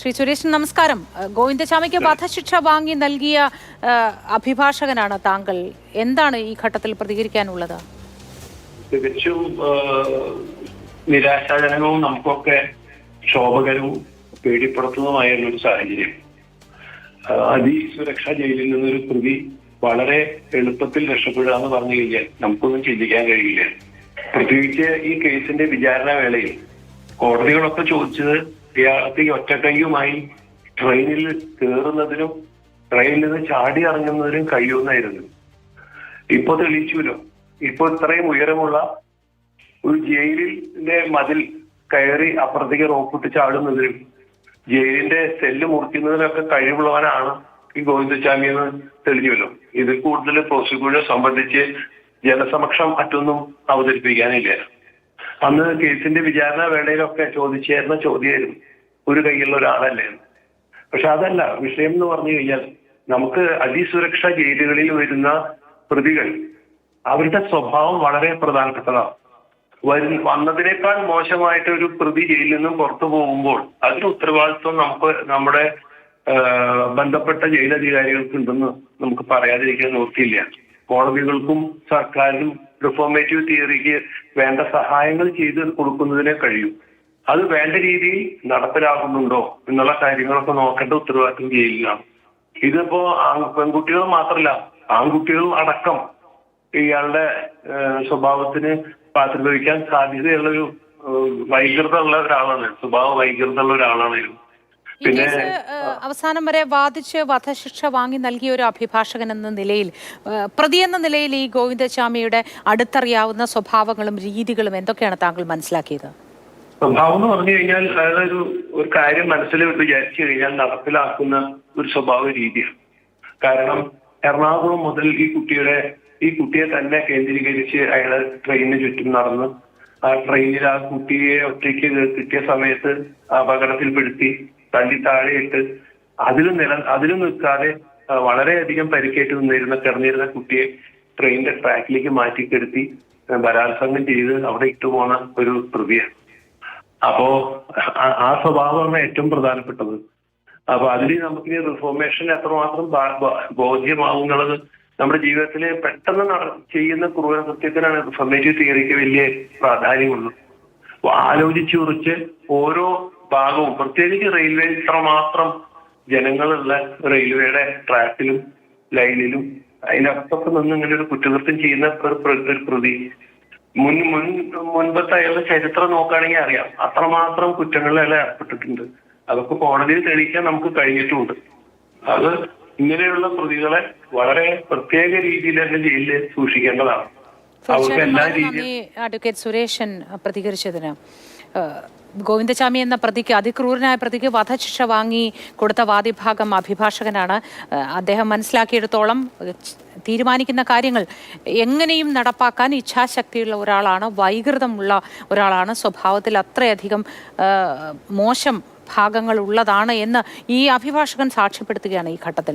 ശ്രീ സുരേഷൻ നമസ്കാരം. ഗോവിന്ദചാമിക്ക് വധശിക്ഷ വാങ്ങി നൽകിയ അഭിഭാഷകനാണ് താങ്കൾ. എന്താണ് ഈ ഘട്ടത്തിൽ പ്രതികരിക്കാനുള്ളത്? തികച്ചും നിരാശാജനകവും നമുക്കൊക്കെ ക്ഷോഭകരവും പേടിപ്പെടുത്തുന്നതുമായൊരു സാഹചര്യം. അതിസുരക്ഷാ ജയിലിൽ നിന്നൊരു പ്രതി വളരെ എളുപ്പത്തിൽ രക്ഷപ്പെടുക എന്ന് പറഞ്ഞു കഴിഞ്ഞാൽ നമുക്കൊന്നും ചിന്തിക്കാൻ കഴിയില്ല. പ്രത്യേകിച്ച് ഈ കേസിന്റെ വിചാരണ വേളയിൽ കോടതികളൊക്കെ ചോദിച്ചത് ഇയാൾക്ക് ഒറ്റക്കൈയുമായി ട്രെയിനിൽ കയറുന്നതിനും ട്രെയിനിൽ നിന്ന് ചാടി ഇറങ്ങുന്നതിനും കഴിയുമെന്നായിരുന്നു. ഇപ്പൊ തെളിയിച്ചുല്ലോ. ഇപ്പൊ ഇത്രയും ഉയരമുള്ള ഒരു ജയിലിന്റെ മതിൽ കയറി അപ്പുറത്തേക്ക് റോപ്പിട്ട് ചാടുന്നതിനും ജയിലിന്റെ സെല്ല് മുറിക്കുന്നതിനൊക്കെ കഴിവുള്ളവനാണ് ഈ ഗോവിന്ദചാമി എന്ന് തെളിഞ്ഞുവല്ലോ. ഇത് കൂടുതൽ പ്രോസിക്യൂഷനെ സംബന്ധിച്ച് ജനസമക്ഷം മറ്റൊന്നും അവതരിപ്പിക്കാനില്ല. അന്ന് കേസിന്റെ വിചാരണ വേളയിലൊക്കെ ചോദിച്ചേരുന്ന ചോദ്യമായിരുന്നു, ഒരു കൈയുള്ള ഒരാളല്ലേ. പക്ഷെ അതല്ല വിഷയം എന്ന് പറഞ്ഞു കഴിഞ്ഞാൽ, നമുക്ക് അതിസുരക്ഷാ ജയിലുകളിൽ വരുന്ന പ്രതികൾ അവരുടെ സ്വഭാവം വളരെ പ്രധാനപ്പെട്ടതാണ്. വന്നതിനേക്കാൾ മോശമായിട്ട് ഒരു പ്രതി ജയിലിൽ നിന്നും പുറത്തു പോകുമ്പോൾ അതിന് ഉത്തരവാദിത്വം നമ്മുടെ ബന്ധപ്പെട്ട ജയിലധികാരികൾക്ക് ഉണ്ടെന്ന് നമുക്ക് പറയാതിരിക്കാൻ നിവൃത്തിയില്ല. കോടതികൾക്കും സർക്കാരിനും റിഫോർമേറ്റീവ് തിയറിക്ക് വേണ്ട സഹായങ്ങൾ ചെയ്ത് കൊടുക്കുന്നതിനെ കഴിയും. അത് വേണ്ട രീതിയിൽ നടപ്പിലാകുന്നുണ്ടോ എന്നുള്ള കാര്യങ്ങളൊക്കെ നോക്കേണ്ട ഉത്തരവാദിത്വം ജയിലിലാണ്. ഇതിപ്പോ പെൺകുട്ടികൾ മാത്രമല്ല, ആൺകുട്ടികളും അടക്കം ഇയാളുടെ സ്വഭാവത്തിന് പാത്രീഭവിക്കാൻ സാധ്യതയുള്ളൊരു വൈകൃത ഉള്ള ഒരാളാണ്, സ്വഭാവ വൈകൃത ഉള്ള ഒരാളാണ്. പിന്നെ അവസാനം വരെ വാദിച്ച് വധശിക്ഷ വാങ്ങി നൽകിയ ഒരു അഭിഭാഷകൻ എന്ന നിലയിൽ, പ്രതി എന്ന നിലയിൽ ഈ ഗോവിന്ദചാമിയുടെ അടുത്തറിയാവുന്ന സ്വഭാവങ്ങളും രീതികളും എന്തൊക്കെയാണ് താങ്കൾ മനസ്സിലാക്കിയത്? സ്വഭാവം എന്ന് പറഞ്ഞു കഴിഞ്ഞാൽ അതായത് ഒരു കാര്യം മനസ്സിൽ വിചാരിച്ചു കഴിഞ്ഞാൽ നടപ്പിലാക്കുന്ന ഒരു സ്വഭാവ രീതിയാണ്. കാരണം എറണാകുളം മുതൽ ഈ കുട്ടിയെ തന്നെ കേന്ദ്രീകരിച്ച് അയാള് ട്രെയിനിന് ചുറ്റും നടന്ന് ആ ട്രെയിനിൽ ആ കുട്ടിയെ ഒറ്റയ്ക്ക് കിട്ടിയ സമയത്ത് അപകടത്തിൽപ്പെടുത്തി തള്ളി താഴെയിട്ട് അതിലും നിൽക്കാതെ വളരെയധികം പരിക്കേറ്റ് കിടന്നിരുന്ന കുട്ടിയെ ട്രെയിനിന്റെ ട്രാക്കിലേക്ക് മാറ്റിക്കെടുത്തി ബലാത്സംഗം ചെയ്ത് അവിടെ ഇട്ടുപോകുന്ന ഒരു പ്രതിയാണ്. അപ്പോ ആ സ്വഭാവമാണ് ഏറ്റവും പ്രധാനപ്പെട്ടത്. അപ്പൊ അതിൽ നമുക്ക് റിഫോർമേഷൻ എത്രമാത്രം ബോധ്യമാവുന്നുള്ളത് നമ്മുടെ ജീവിതത്തിൽ പെട്ടെന്ന് ചെയ്യുന്ന ക്രൂരകൃത്യത്തിനാണ് റിഫോർമേറ്റീവ് തിയറിക്ക് വലിയ പ്രാധാന്യമുള്ളൂ. ആലോചിച്ച് കുറിച്ച് ഓരോ ഭാഗവും, പ്രത്യേകിച്ച് റെയിൽവേ ഇത്രമാത്രം ജനങ്ങളുള്ള റെയിൽവേയുടെ ട്രാക്കിലും ലൈനിലും അതിനപ്പുറത്ത് നിന്ന് ഇങ്ങനെ ഒരു കുറ്റകൃത്യം ചെയ്യുന്ന ഒരു പ്രതി മുൻപത്തെ അയാളുടെ ചരിത്രം നോക്കുകയാണെങ്കിൽ അറിയാം, അത്രമാത്രം കുറ്റങ്ങളിലെല്ലാം ഏർപ്പെട്ടിട്ടുണ്ട്. അതൊക്കെ കോടതിയിൽ തെളിയിക്കാൻ നമുക്ക് കഴിഞ്ഞിട്ടുമുണ്ട്. അത് ഇങ്ങനെയുള്ള പ്രതികളെ വളരെ പ്രത്യേക രീതിയിൽ തന്നെ ജയിലിൽ സൂക്ഷിക്കേണ്ടതാണ്. അവർക്ക് എല്ലാ രീതിയിലും. അഡ്വക്കേറ്റ് സുരേഷൻ പ്രതികരിച്ചതിന്, ഗോവിന്ദചാമി എന്ന പ്രതിക്ക്, അതിക്രൂരനായ പ്രതിക്ക് വധശിക്ഷ വാങ്ങി കൊടുത്ത വാദിഭാഗം അഭിഭാഷകനാണ്. അദ്ദേഹം മനസ്സിലാക്കിയെടുത്തോളം തീരുമാനിക്കുന്ന കാര്യങ്ങൾ എങ്ങനെയും നടപ്പാക്കാൻ ഇച്ഛാശക്തിയുള്ള ഒരാളാണ്, വൈകൃതമുള്ള ഒരാളാണ്, സ്വഭാവത്തിൽ അത്രയധികം മോശം ഭാഗങ്ങൾ ഉള്ളതാണ് എന്ന് ഈ അഭിഭാഷകൻ സാക്ഷ്യപ്പെടുത്തുകയാണ് ഈ ഘട്ടത്തിൽ.